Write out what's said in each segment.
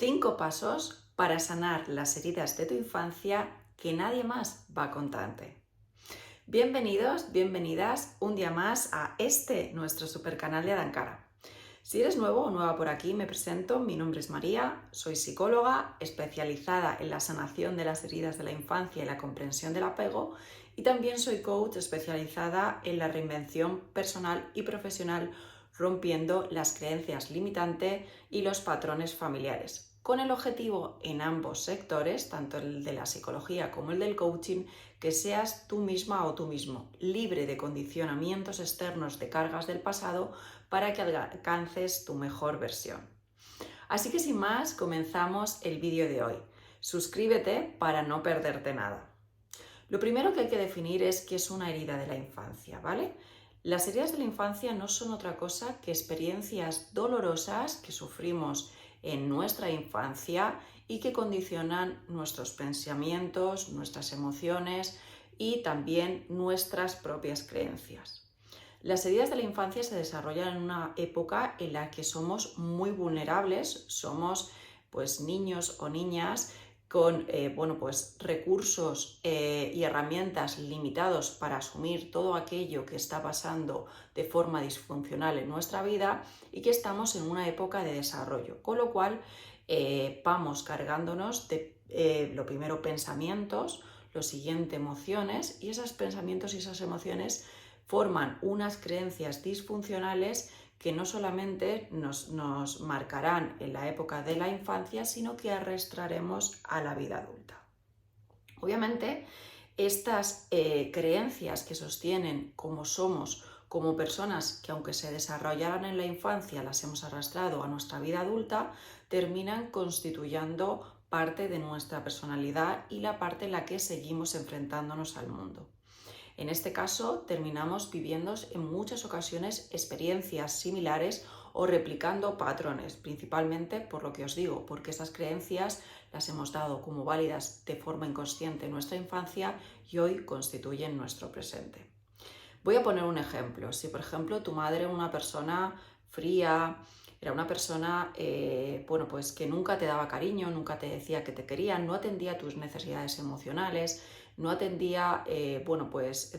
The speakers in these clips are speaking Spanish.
5 pasos para sanar las heridas de tu infancia que nadie más va a contarte. Bienvenidos, bienvenidas un día más a nuestro super canal de Adankara. Si eres nuevo o nueva por aquí, me presento. Mi nombre es María, soy psicóloga especializada en la sanación de las heridas de la infancia y la comprensión del apego, y también soy coach especializada en la reinvención personal y profesional, rompiendo las creencias limitantes y los patrones familiares, con el objetivo en ambos sectores, tanto el de la psicología como el del coaching, que seas tú misma o tú mismo, libre de condicionamientos externos, de cargas del pasado, para que alcances tu mejor versión. Así que sin más, comenzamos el vídeo de hoy. Suscríbete para no perderte nada. Lo primero que hay que definir es qué es una herida de la infancia, ¿vale? Las heridas de la infancia no son otra cosa que experiencias dolorosas que sufrimos en nuestra infancia y que condicionan nuestros pensamientos, nuestras emociones y también nuestras propias creencias. Las heridas de la infancia se desarrollan en una época en la que somos muy vulnerables, somos pues niños o niñas con recursos y herramientas limitados para asumir todo aquello que está pasando de forma disfuncional en nuestra vida, y que estamos en una época de desarrollo, con lo cual vamos cargándonos de lo primero pensamientos, lo siguiente emociones, y esos pensamientos y esas emociones forman unas creencias disfuncionales que no solamente nos marcarán en la época de la infancia, sino que arrastraremos a la vida adulta. Obviamente, estas creencias que sostienen cómo somos como personas, que aunque se desarrollaran en la infancia las hemos arrastrado a nuestra vida adulta, terminan constituyendo parte de nuestra personalidad y la parte en la que seguimos enfrentándonos al mundo. En este caso, terminamos viviendo en muchas ocasiones experiencias similares o replicando patrones, principalmente por lo que os digo, porque esas creencias las hemos dado como válidas de forma inconsciente en nuestra infancia y hoy constituyen nuestro presente. Voy a poner un ejemplo. Si, por ejemplo, tu madre era una persona fría, era una persona pues que nunca te daba cariño, nunca te decía que te quería, no atendía tus necesidades emocionales, no atendía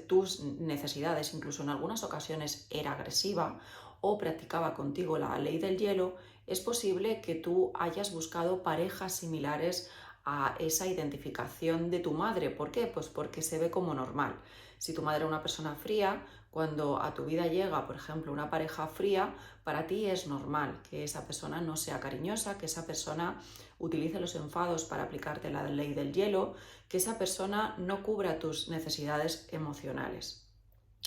tus necesidades, incluso en algunas ocasiones era agresiva o practicaba contigo la ley del hielo, es posible que tú hayas buscado parejas similares a esa identificación de tu madre. ¿Por qué? Pues porque se ve como normal. Si tu madre era una persona fría, cuando a tu vida llega, por ejemplo, una pareja fría, para ti es normal que esa persona no sea cariñosa, que esa persona utilice los enfados para aplicarte la ley del hielo, que esa persona no cubra tus necesidades emocionales.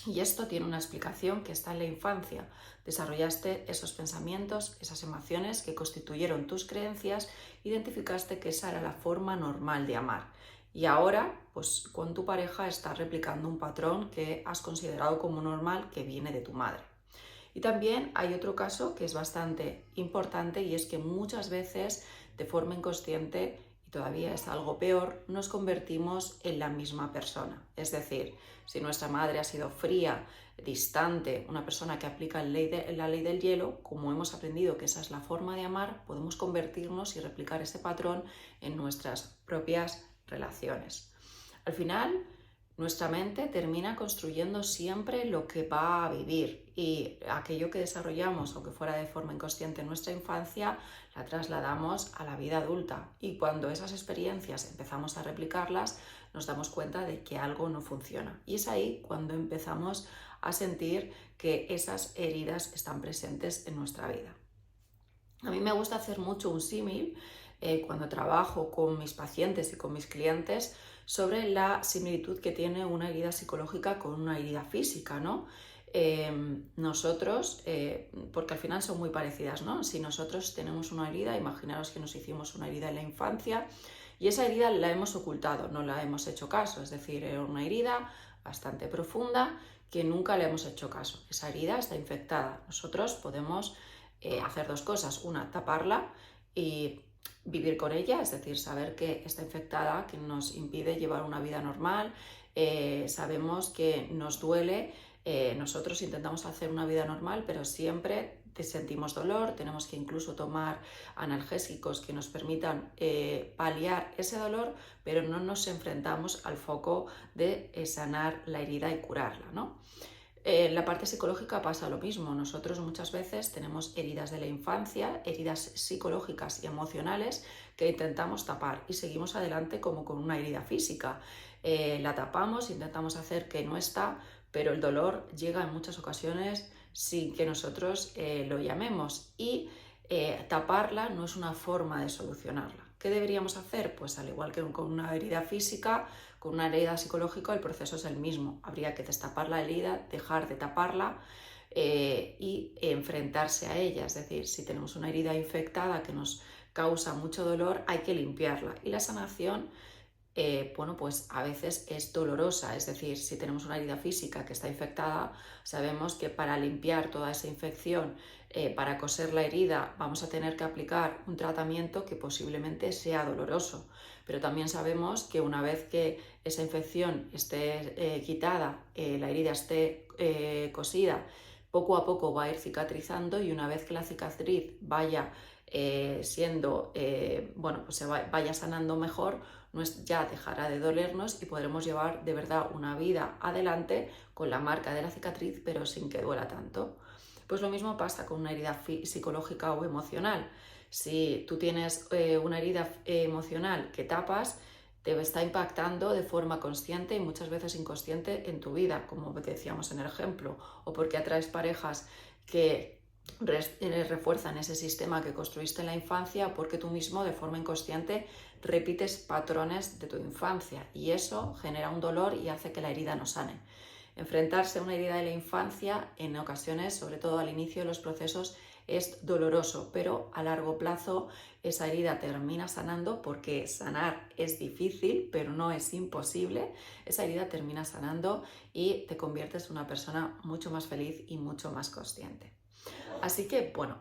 Y esto tiene una explicación que está en la infancia. Desarrollaste esos pensamientos, esas emociones que constituyeron tus creencias, identificaste que esa era la forma normal de amar. Y ahora, pues con tu pareja estás replicando un patrón que has considerado como normal, que viene de tu madre. Y también hay otro caso que es bastante importante, y es que muchas veces, de forma inconsciente, y todavía es algo peor, nos convertimos en la misma persona. Es decir, si nuestra madre ha sido fría, distante, una persona que aplica la ley del hielo, como hemos aprendido que esa es la forma de amar, podemos convertirnos y replicar ese patrón en nuestras propias relaciones. Al final, nuestra mente termina construyendo siempre lo que va a vivir, y aquello que desarrollamos, aunque fuera de forma inconsciente en nuestra infancia, la trasladamos a la vida adulta, y cuando esas experiencias empezamos a replicarlas, nos damos cuenta de que algo no funciona, y es ahí cuando empezamos a sentir que esas heridas están presentes en nuestra vida. A mí me gusta hacer mucho un símil cuando trabajo con mis pacientes y con mis clientes sobre la similitud que tiene una herida psicológica con una herida física, ¿no? Porque al final son muy parecidas, ¿no? Si nosotros tenemos una herida, imaginaros que nos hicimos una herida en la infancia y esa herida la hemos ocultado, no la hemos hecho caso, es decir, era una herida bastante profunda que nunca le hemos hecho caso. Esa herida está infectada. Nosotros podemos hacer dos cosas: una, taparla y vivir con ella, es decir, saber que está infectada, que nos impide llevar una vida normal, sabemos que nos duele, nosotros intentamos hacer una vida normal, pero siempre sentimos dolor, tenemos que incluso tomar analgésicos que nos permitan paliar ese dolor, pero no nos enfrentamos al foco de sanar la herida y curarla, ¿no? En la parte psicológica pasa lo mismo. Nosotros muchas veces tenemos heridas de la infancia, heridas psicológicas y emocionales que intentamos tapar y seguimos adelante como con una herida física. La tapamos, intentamos hacer que no está, pero el dolor llega en muchas ocasiones sin que nosotros lo llamemos y taparla no es una forma de solucionarla. ¿Qué deberíamos hacer? Pues al igual que con una herida física, con una herida psicológica el proceso es el mismo. Habría que destapar la herida, dejar de taparla y enfrentarse a ella. Es decir, si tenemos una herida infectada que nos causa mucho dolor, hay que limpiarla. Y la sanación, bueno, pues a veces es dolorosa. Es decir, si tenemos una herida física que está infectada, sabemos que para limpiar toda esa infección, para coser la herida, vamos a tener que aplicar un tratamiento que posiblemente sea doloroso. Pero también sabemos que una vez que esa infección esté quitada, la herida esté cosida, poco a poco va a ir cicatrizando y una vez que la cicatriz vaya siendo, bueno, pues vaya sanando mejor, ya dejará de dolernos y podremos llevar de verdad una vida adelante con la marca de la cicatriz, pero sin que duela tanto. Pues lo mismo pasa con una herida psicológica o emocional. Si tú tienes una herida emocional que tapas, te está impactando de forma consciente y muchas veces inconsciente en tu vida, como decíamos en el ejemplo, o porque atraes parejas que refuerzan ese sistema que construiste en la infancia, o porque tú mismo de forma inconsciente repites patrones de tu infancia y eso genera un dolor y hace que la herida no sane. Enfrentarse a una herida de la infancia en ocasiones, sobre todo al inicio de los procesos, es doloroso, pero a largo plazo esa herida termina sanando, porque sanar es difícil, pero no es imposible. Esa herida termina sanando y te conviertes en una persona mucho más feliz y mucho más consciente. Así que, bueno,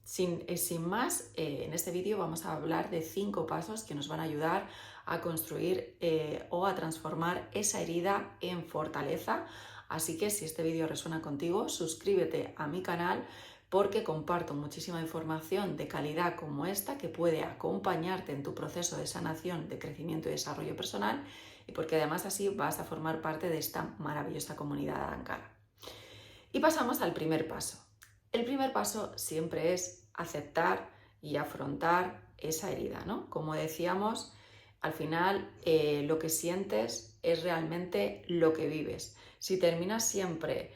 sin más, en este vídeo vamos a hablar de 5 pasos que nos van a ayudar a construir o a transformar esa herida en fortaleza. Así que si este vídeo resuena contigo, suscríbete a mi canal porque comparto muchísima información de calidad como esta que puede acompañarte en tu proceso de sanación, de crecimiento y desarrollo personal, y porque además así vas a formar parte de esta maravillosa comunidad de Ankara. Y pasamos al primer paso. El primer paso siempre es aceptar y afrontar esa herida, ¿no? Como decíamos, al final lo que sientes es realmente lo que vives. Si terminas siempre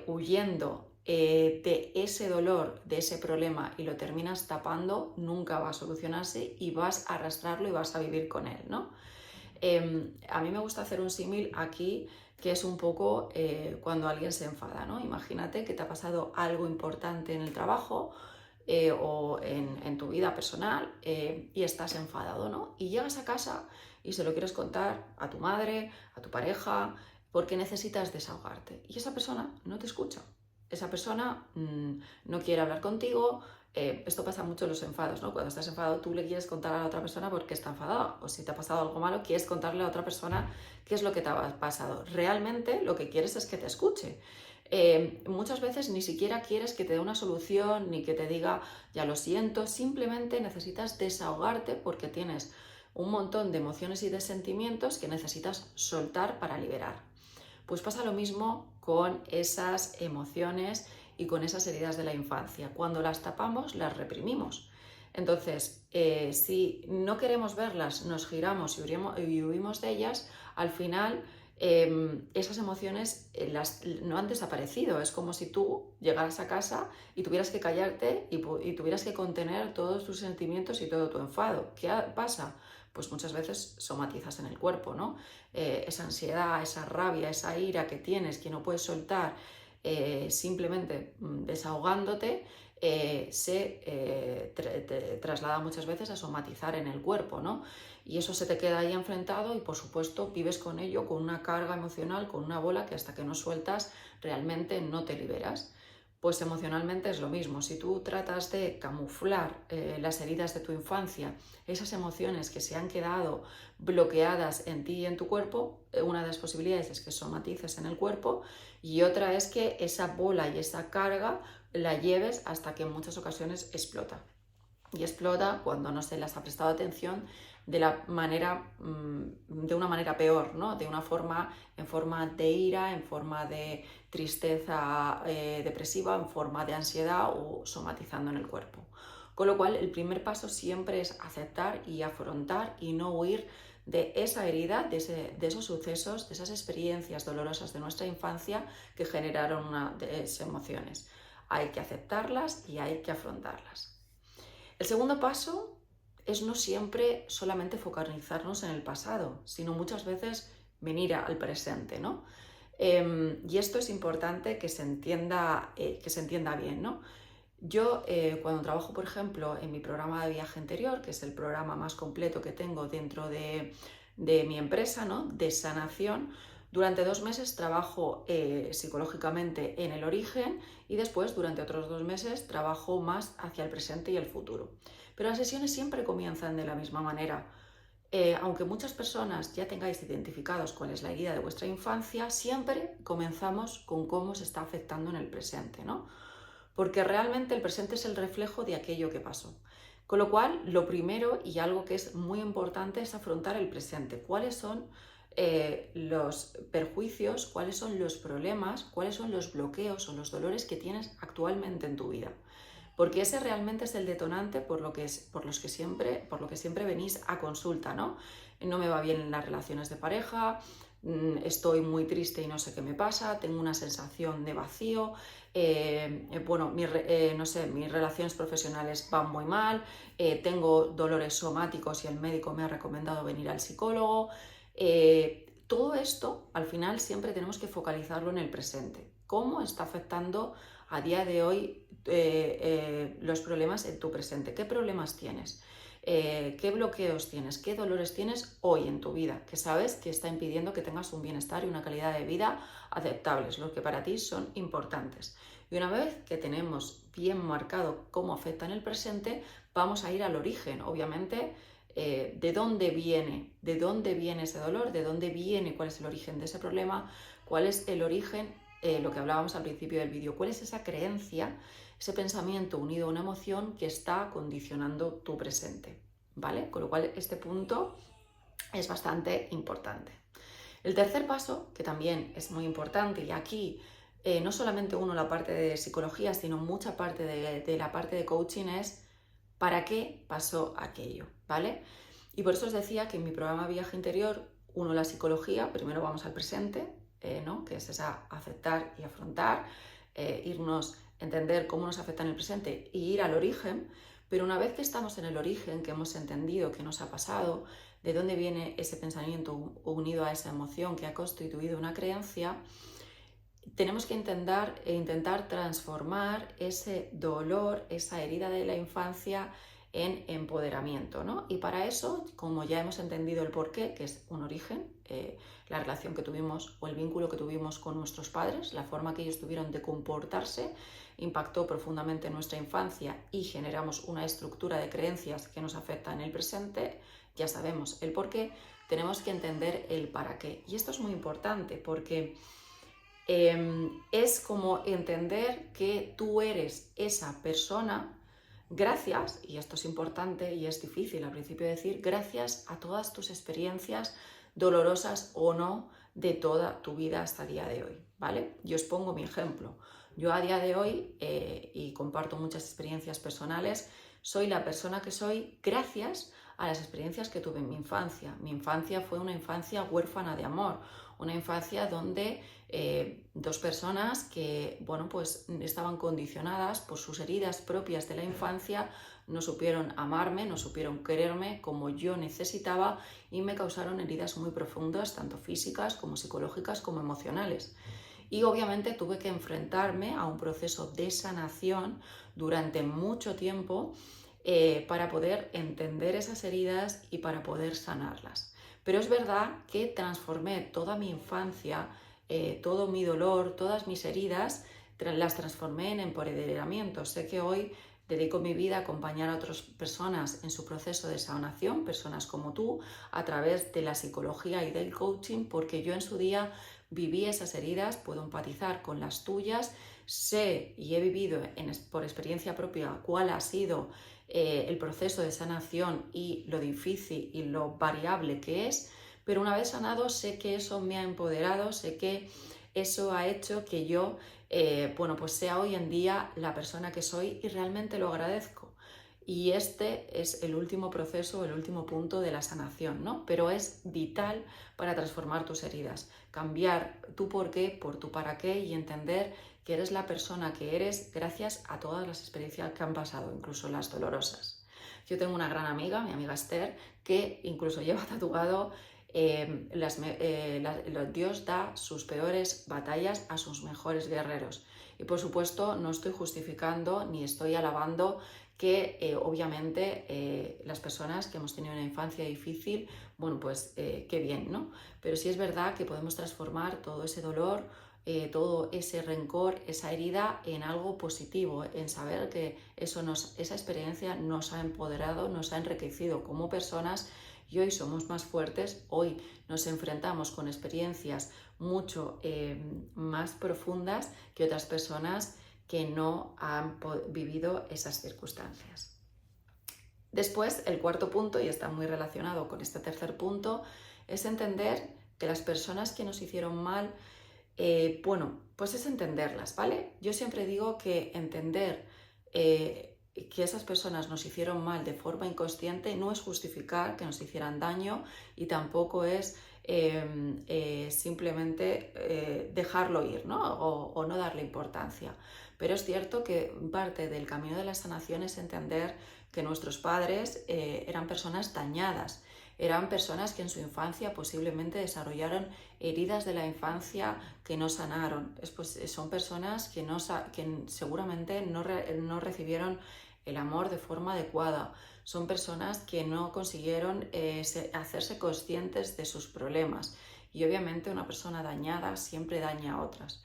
huyendo de ese dolor, de ese problema y lo terminas tapando, nunca va a solucionarse y vas a arrastrarlo y vas a vivir con él, ¿no? A mí me gusta hacer un símil aquí que es un poco cuando alguien se enfada, ¿no? Imagínate que te ha pasado algo importante en el trabajo o en tu vida personal y estás enfadado, ¿no? Y llegas a casa y se lo quieres contar a tu madre, a tu pareja, porque necesitas desahogarte. Y esa persona no te escucha. Esa persona no quiere hablar contigo. Esto pasa mucho en los enfados, ¿no? Cuando estás enfadado tú le quieres contar a la otra persona porque está enfadada, o si te ha pasado algo malo quieres contarle a otra persona qué es lo que te ha pasado. Realmente lo que quieres es que te escuche. Muchas veces ni siquiera quieres que te dé una solución ni que te diga ya lo siento, simplemente necesitas desahogarte porque tienes un montón de emociones y de sentimientos que necesitas soltar para liberar. Pues pasa lo mismo con esas emociones y con esas heridas de la infancia. Cuando las tapamos, las reprimimos. Entonces, si no queremos verlas, nos giramos y huimos de ellas, al final esas emociones no han desaparecido. Es como si tú llegaras a casa y tuvieras que callarte y tuvieras que contener todos tus sentimientos y todo tu enfado. ¿Qué pasa? Pues muchas veces somatizas en el cuerpo, ¿no? Esa ansiedad, esa rabia, esa ira que tienes, que no puedes soltar, simplemente desahogándote, se traslada muchas veces a somatizar en el cuerpo, ¿no? Y eso se te queda ahí enfrentado y por supuesto vives con ello, con una carga emocional, con una bola que hasta que no sueltas realmente no te liberas. Pues emocionalmente es lo mismo. Si tú tratas de camuflar las heridas de tu infancia, esas emociones que se han quedado bloqueadas en ti y en tu cuerpo, una de las posibilidades es que somatices en el cuerpo y otra es que esa bola y esa carga la lleves hasta que en muchas ocasiones explota. Y explota cuando no se las ha prestado atención de una manera peor, ¿no? En forma de ira, en forma de tristeza depresiva, en forma de ansiedad o somatizando en el cuerpo. Con lo cual, el primer paso siempre es aceptar y afrontar y no huir de esa herida, de esos sucesos, de esas experiencias dolorosas de nuestra infancia que generaron esas emociones. Hay que aceptarlas y hay que afrontarlas. El segundo paso es no siempre solamente focalizarnos en el pasado, sino muchas veces venir al presente, ¿no? Y esto es importante que se entienda bien, ¿no? Yo cuando trabajo, por ejemplo, en mi programa de viaje interior, que es el programa más completo que tengo dentro de mi empresa, ¿no? De sanación, durante 2 meses trabajo psicológicamente en el origen y después durante otros 2 meses trabajo más hacia el presente y el futuro. Pero las sesiones siempre comienzan de la misma manera. Aunque muchas personas ya tengáis identificados cuál es la herida de vuestra infancia, siempre comenzamos con cómo se está afectando en el presente, ¿no? Porque realmente el presente es el reflejo de aquello que pasó. Con lo cual, lo primero y algo que es muy importante es afrontar el presente. ¿Cuáles son los perjuicios, cuáles son los problemas, cuáles son los bloqueos o los dolores que tienes actualmente en tu vida? Porque ese realmente es el detonante por lo que siempre venís a consulta, ¿no? No me va bien en las relaciones de pareja, estoy muy triste y no sé qué me pasa, tengo una sensación de vacío, no sé, mis relaciones profesionales van muy mal, tengo dolores somáticos y el médico me ha recomendado venir al psicólogo. Todo esto, al final, siempre tenemos que focalizarlo en el presente. ¿Cómo está afectando a día de hoy los problemas en tu presente? ¿Qué problemas tienes? ¿Qué bloqueos tienes? ¿Qué dolores tienes hoy en tu vida? Que sabes que está impidiendo que tengas un bienestar y una calidad de vida aceptables, los que para ti son importantes. Y una vez que tenemos bien marcado cómo afecta en el presente, vamos a ir al origen, obviamente, de dónde viene ese dolor, de dónde viene, cuál es el origen de ese problema, cuál es el origen, lo que hablábamos al principio del vídeo, cuál es esa creencia, ese pensamiento unido a una emoción que está condicionando tu presente, ¿vale? Con lo cual este punto es bastante importante. El tercer paso, que también es muy importante, y aquí no solamente la parte de psicología, sino mucha parte de la parte de coaching es ¿para qué pasó aquello? ¿Vale? Y por eso os decía que en mi programa Viaje Interior, la psicología, primero vamos al presente, ¿no? Que es esa aceptar y afrontar, entender cómo nos afecta en el presente y ir al origen, pero una vez que estamos en el origen, que hemos entendido qué nos ha pasado, de dónde viene ese pensamiento unido a esa emoción que ha constituido una creencia, tenemos que intentar transformar ese dolor, esa herida de la infancia en empoderamiento, ¿no? Y para eso, como ya hemos entendido el porqué, que es un origen, la relación que tuvimos o el vínculo que tuvimos con nuestros padres, la forma que ellos tuvieron de comportarse, impactó profundamente en nuestra infancia y generamos una estructura de creencias que nos afecta en el presente, ya sabemos el porqué, tenemos que entender el para qué. Y esto es muy importante porque es como entender que tú eres esa persona gracias, y esto es importante y es difícil al principio decir, gracias a todas tus experiencias dolorosas o no de toda tu vida hasta el día de hoy, ¿vale? Yo os pongo mi ejemplo. Yo a día de hoy, y comparto muchas experiencias personales, soy la persona que soy gracias a las experiencias que tuve en mi infancia. Mi infancia fue una infancia huérfana de amor, una infancia donde dos personas que, bueno, pues estaban condicionadas por sus heridas propias de la infancia, no supieron amarme, no supieron quererme como yo necesitaba y me causaron heridas muy profundas, tanto físicas como psicológicas como emocionales. Y obviamente tuve que enfrentarme a un proceso de sanación durante mucho tiempo para poder entender esas heridas y para poder sanarlas. Pero es verdad que transformé toda mi infancia, todo mi dolor, todas mis heridas, las transformé en empoderamiento. Sé que hoy dedico mi vida a acompañar a otras personas en su proceso de sanación, personas como tú, a través de la psicología y del coaching, porque yo en su día viví esas heridas, puedo empatizar con las tuyas, sé y he vivido por experiencia propia cuál ha sido el proceso de sanación y lo difícil y lo variable que es, pero una vez sanado sé que eso me ha empoderado, sé que eso ha hecho que yo pues sea hoy en día la persona que soy y realmente lo agradezco. Y este es el último proceso, el último punto de la sanación, ¿no? Pero es vital para transformar tus heridas, cambiar tu por qué por tu para qué y entender que eres la persona que eres gracias a todas las experiencias que han pasado, incluso las dolorosas. Yo tengo una gran amiga, mi amiga Esther, que incluso lleva tatuado Dios da sus peores batallas a sus mejores guerreros. Y por supuesto no estoy justificando ni estoy alabando que obviamente las personas que hemos tenido una infancia difícil, bueno, pues qué bien, ¿no? Pero sí es verdad que podemos transformar todo ese dolor, todo ese rencor, esa herida en algo positivo, en saber que esa experiencia nos ha empoderado, nos ha enriquecido como personas y hoy somos más fuertes, hoy nos enfrentamos con experiencias mucho más profundas que otras personas que no han vivido esas circunstancias. Después, el cuarto punto, y está muy relacionado con este tercer punto, es entender que las personas que nos hicieron mal, pues es entenderlas, ¿vale? Yo siempre digo que entender que esas personas nos hicieron mal de forma inconsciente no es justificar que nos hicieran daño y tampoco es simplemente dejarlo ir, ¿no? O no darle importancia. Pero es cierto que parte del camino de la sanación es entender que nuestros padres eran personas dañadas, eran personas que en su infancia posiblemente desarrollaron heridas de la infancia que no sanaron. Son personas que seguramente no recibieron el amor de forma adecuada. Son personas que no consiguieron hacerse conscientes de sus problemas. Y obviamente una persona dañada siempre daña a otras.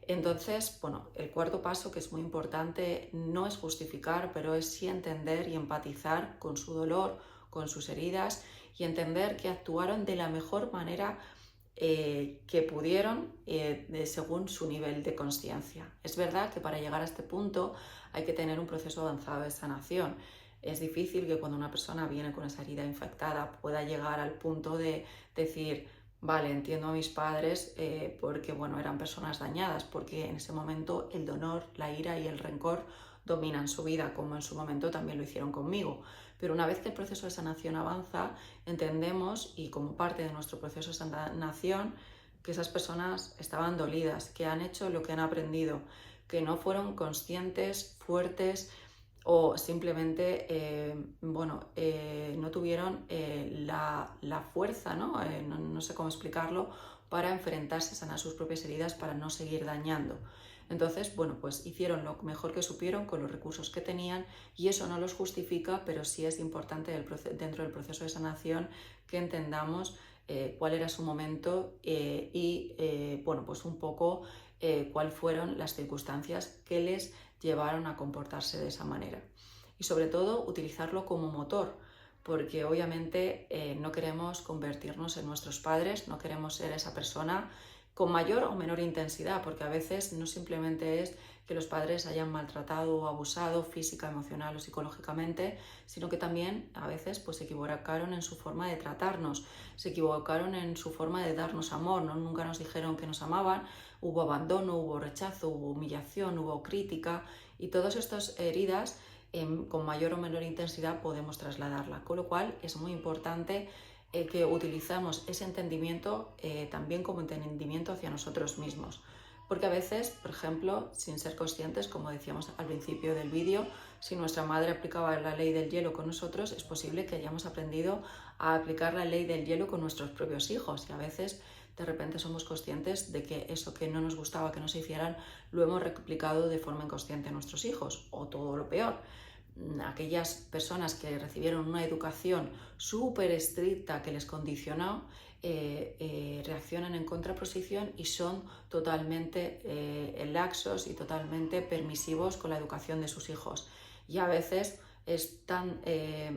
Entonces, bueno, el cuarto paso, que es muy importante, no es justificar, pero es sí entender y empatizar con su dolor, con sus heridas y entender que actuaron de la mejor manera que pudieron según su nivel de consciencia. Es verdad que para llegar a este punto hay que tener un proceso avanzado de sanación. Es difícil que cuando una persona viene con esa herida infectada pueda llegar al punto de decir, vale, entiendo a mis padres porque bueno, eran personas dañadas, porque en ese momento el dolor, la ira y el rencor dominan su vida, como en su momento también lo hicieron conmigo. Pero una vez que el proceso de sanación avanza, entendemos, y como parte de nuestro proceso de sanación, que esas personas estaban dolidas, que han hecho lo que han aprendido, que no fueron conscientes, fuertes o simplemente no tuvieron la fuerza, no sé cómo explicarlo, para enfrentarse, sanar sus propias heridas para no seguir dañando. Entonces, pues hicieron lo mejor que supieron con los recursos que tenían y eso no los justifica, pero sí es importante dentro del proceso de sanación que entendamos cuál era su momento pues un poco cuáles fueron las circunstancias que les llevaron a comportarse de esa manera. Y sobre todo utilizarlo como motor, porque obviamente no queremos convertirnos en nuestros padres, no queremos ser esa persona con mayor o menor intensidad, porque a veces no simplemente es que los padres hayan maltratado o abusado física, emocional o psicológicamente, sino que también a veces pues, se equivocaron en su forma de tratarnos, se equivocaron en su forma de darnos amor, ¿no? Nunca nos dijeron que nos amaban, hubo abandono, hubo rechazo, hubo humillación, hubo crítica y todas estas heridas con mayor o menor intensidad podemos trasladarla, con lo cual es muy importante que utilizamos ese entendimiento también como entendimiento hacia nosotros mismos. Porque a veces, por ejemplo, sin ser conscientes, como decíamos al principio del vídeo, si nuestra madre aplicaba la ley del hielo con nosotros, es posible que hayamos aprendido a aplicar la ley del hielo con nuestros propios hijos. Y a veces, de repente, somos conscientes de que eso que no nos gustaba que nos hicieran, lo hemos replicado de forma inconsciente a nuestros hijos, o todo lo peor. Aquellas personas que recibieron una educación súper estricta que les condicionó, reaccionan en contraposición y son totalmente laxos y totalmente permisivos con la educación de sus hijos. Y a veces es tan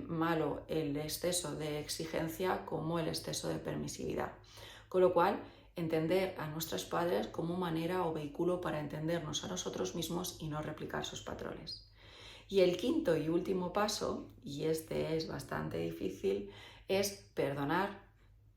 malo el exceso de exigencia como el exceso de permisividad. Con lo cual entender a nuestros padres como manera o vehículo para entendernos a nosotros mismos y no replicar sus patrones. Y el quinto y último paso, y este es bastante difícil, es perdonar,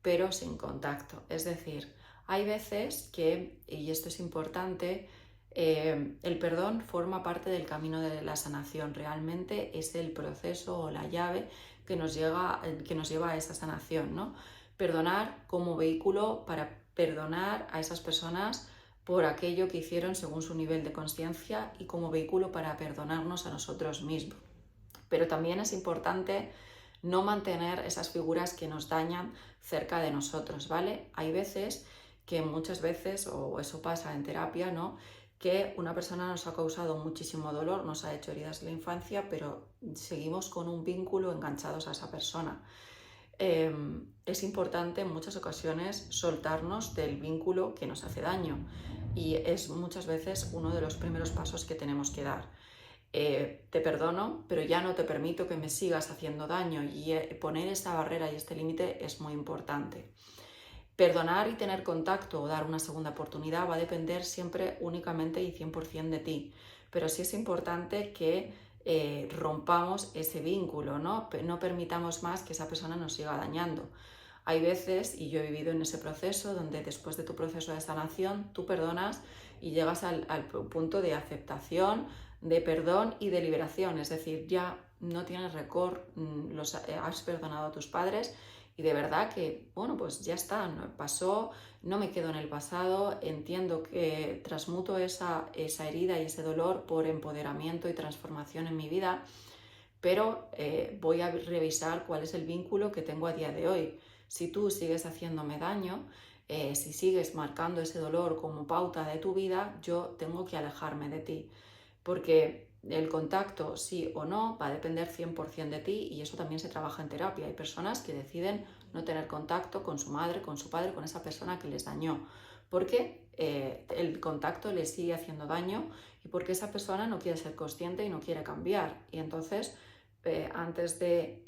pero sin contacto. Es decir, hay veces que, y esto es importante, el perdón forma parte del camino de la sanación. Realmente es el proceso o la llave que nos lleva a esa sanación, ¿no? Perdonar como vehículo para perdonar a esas personas por aquello que hicieron según su nivel de conciencia y como vehículo para perdonarnos a nosotros mismos. Pero también es importante no mantener esas figuras que nos dañan cerca de nosotros, ¿vale? Hay veces que muchas veces, o eso pasa en terapia, ¿no?, que una persona nos ha causado muchísimo dolor, nos ha hecho heridas en la infancia, pero seguimos con un vínculo enganchados a esa persona. Es importante en muchas ocasiones soltarnos del vínculo que nos hace daño y es muchas veces uno de los primeros pasos que tenemos que dar. Te perdono, pero ya no te permito que me sigas haciendo daño, y poner esta barrera y este límite es muy importante. Perdonar y tener contacto o dar una segunda oportunidad va a depender siempre únicamente y 100% de ti, pero sí es importante que rompamos ese vínculo, ¿no? No permitamos más que esa persona nos siga dañando. Hay veces, y yo he vivido en ese proceso, donde después de tu proceso de sanación tú perdonas y llegas al punto de aceptación, de perdón y de liberación, es decir, ya no tienes rencor, has perdonado a tus padres y de verdad que, bueno, pues ya está, pasó, no me quedo en el pasado, entiendo que transmuto esa herida y ese dolor por empoderamiento y transformación en mi vida, pero voy a revisar cuál es el vínculo que tengo a día de hoy. Si tú sigues haciéndome daño, si sigues marcando ese dolor como pauta de tu vida, yo tengo que alejarme de ti, porque el contacto, sí o no, va a depender 100% de ti, y eso también se trabaja en terapia. Hay personas que deciden no tener contacto con su madre, con su padre, con esa persona que les dañó, porque el contacto les sigue haciendo daño y porque esa persona no quiere ser consciente y no quiere cambiar. Y entonces, antes de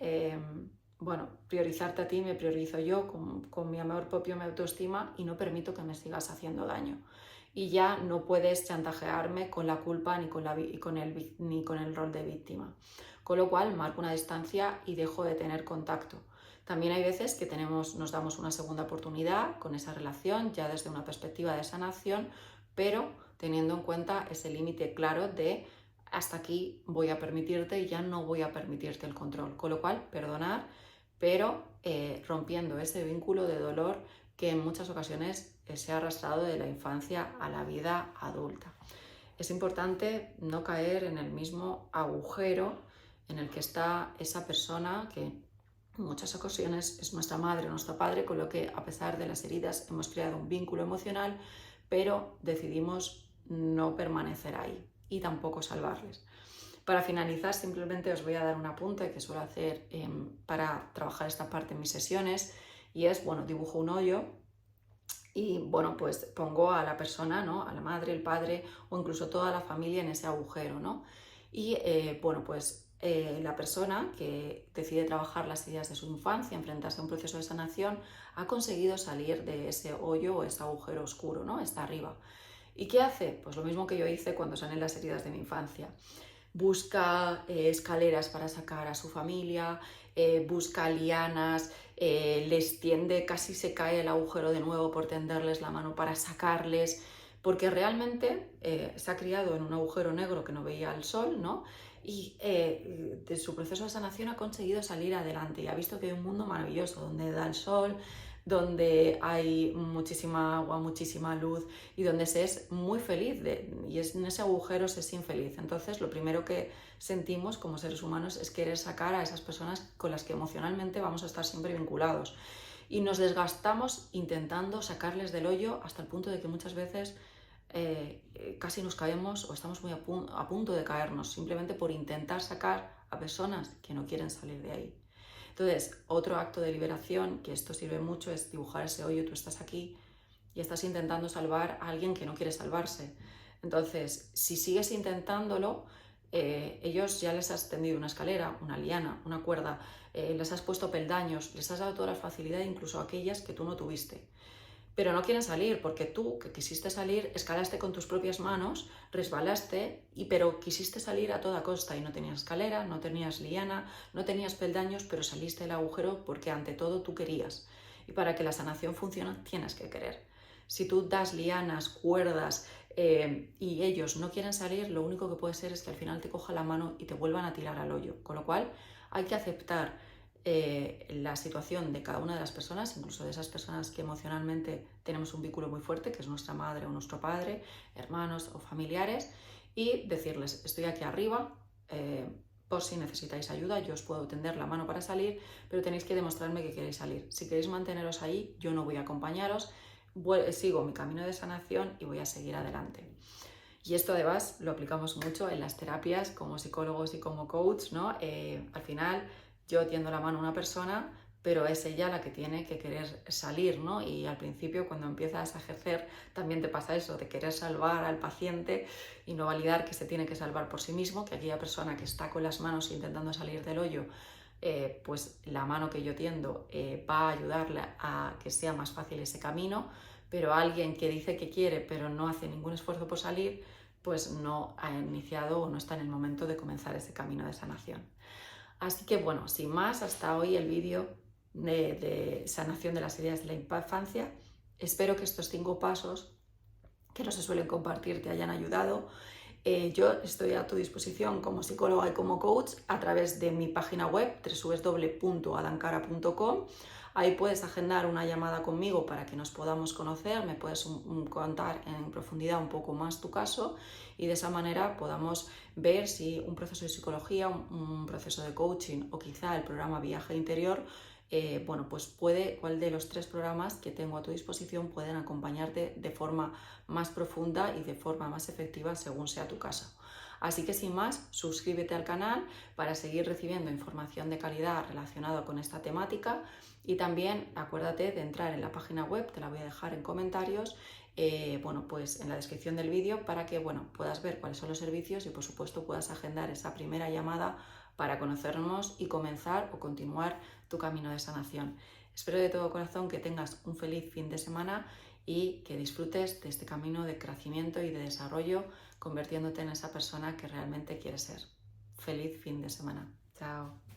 priorizarte a ti, me priorizo yo con mi amor propio, mi autoestima, y no permito que me sigas haciendo daño. Y ya no puedes chantajearme con la culpa ni con el rol de víctima. Con lo cual marco una distancia y dejo de tener contacto. También hay veces que nos damos una segunda oportunidad con esa relación, ya desde una perspectiva de sanación, pero teniendo en cuenta ese límite claro de hasta aquí voy a permitirte y ya no voy a permitirte el control. Con lo cual, perdonar, pero rompiendo ese vínculo de dolor que en muchas ocasiones se ha arrastrado de la infancia a la vida adulta. Es importante no caer en el mismo agujero en el que está esa persona que en muchas ocasiones es nuestra madre o nuestro padre, con lo que a pesar de las heridas hemos creado un vínculo emocional, pero decidimos no permanecer ahí y tampoco salvarles. Para finalizar, simplemente os voy a dar un apunte que suelo hacer para trabajar esta parte en mis sesiones, y es, dibujo un hoyo y, pues pongo a la persona, ¿no?, a la madre, el padre o incluso toda la familia en ese agujero, ¿no? Y, la persona que decide trabajar las heridas de su infancia, enfrentarse a un proceso de sanación, ha conseguido salir de ese hoyo o ese agujero oscuro, ¿no? Está arriba. ¿Y qué hace? Pues lo mismo que yo hice cuando sané las heridas de mi infancia. Busca escaleras para sacar a su familia, busca lianas, les tiende, casi se cae el agujero de nuevo por tenderles la mano para sacarles, porque realmente se ha criado en un agujero negro que no veía el sol, ¿no? Y de su proceso de sanación ha conseguido salir adelante y ha visto que hay un mundo maravilloso donde da el sol, donde hay muchísima agua, muchísima luz y donde se es muy feliz y en ese agujero se es infeliz. Entonces, lo primero que sentimos como seres humanos es querer sacar a esas personas con las que emocionalmente vamos a estar siempre vinculados. Y nos desgastamos intentando sacarles del hoyo hasta el punto de que muchas veces casi nos caemos o estamos muy a punto de caernos simplemente por intentar sacar a personas que no quieren salir de ahí. Entonces, otro acto de liberación, que esto sirve mucho, es dibujar ese hoyo. Tú estás aquí y estás intentando salvar a alguien que no quiere salvarse. Entonces, si sigues intentándolo, ellos ya les has tendido una escalera, una liana, una cuerda, les has puesto peldaños, les has dado toda la facilidad, incluso aquellas que tú no tuviste. pero no quieren salir porque tú, que quisiste salir, escalaste con tus propias manos, resbalaste, pero quisiste salir a toda costa y no tenías escalera, no tenías liana, no tenías peldaños, pero saliste del agujero porque ante todo tú querías. Y para que la sanación funcione tienes que querer. Si tú das lianas, cuerdas y ellos no quieren salir, lo único que puede ser es que al final te coja la mano y te vuelvan a tirar al hoyo. Con lo cual hay que aceptar la situación de cada una de las personas, incluso de esas personas que emocionalmente tenemos un vínculo muy fuerte, que es nuestra madre o nuestro padre, hermanos o familiares, y decirles, estoy aquí arriba, por si necesitáis ayuda, yo os puedo tender la mano para salir, pero tenéis que demostrarme que queréis salir. Si queréis manteneros ahí, yo no voy a acompañaros, sigo mi camino de sanación y voy a seguir adelante. Y esto además lo aplicamos mucho en las terapias como psicólogos y como coach, ¿no? Al final yo tiendo la mano a una persona, pero es ella la que tiene que querer salir, ¿no? Y al principio cuando empiezas a ejercer también te pasa eso, de querer salvar al paciente y no validar que se tiene que salvar por sí mismo, que aquella persona que está con las manos intentando salir del hoyo, pues la mano que yo tiendo va a ayudarle a que sea más fácil ese camino, pero alguien que dice que quiere pero no hace ningún esfuerzo por salir, pues no ha iniciado o no está en el momento de comenzar ese camino de sanación. Así que bueno, sin más, hasta hoy el vídeo de sanación de las heridas de la infancia. Espero que estos 5 pasos que no se suelen compartir te hayan ayudado. Yo estoy a tu disposición como psicóloga y como coach a través de mi página web www.adankara.com. Ahí puedes agendar una llamada conmigo para que nos podamos conocer, me puedes contar en profundidad un poco más tu caso y de esa manera podamos ver si un proceso de psicología, un proceso de coaching o quizá el programa Viaje Interior, bueno, pues cuál de los 3 programas que tengo a tu disposición pueden acompañarte de forma más profunda y de forma más efectiva según sea tu caso. Así que sin más, suscríbete al canal para seguir recibiendo información de calidad relacionada con esta temática y también acuérdate de entrar en la página web, te la voy a dejar en comentarios, bueno, pues en la descripción del vídeo para que bueno, puedas ver cuáles son los servicios y por supuesto puedas agendar esa primera llamada para conocernos y comenzar o continuar tu camino de sanación. Espero de todo corazón que tengas un feliz fin de semana y que disfrutes de este camino de crecimiento y de desarrollo, convirtiéndote en esa persona que realmente quieres ser. Feliz fin de semana. Chao.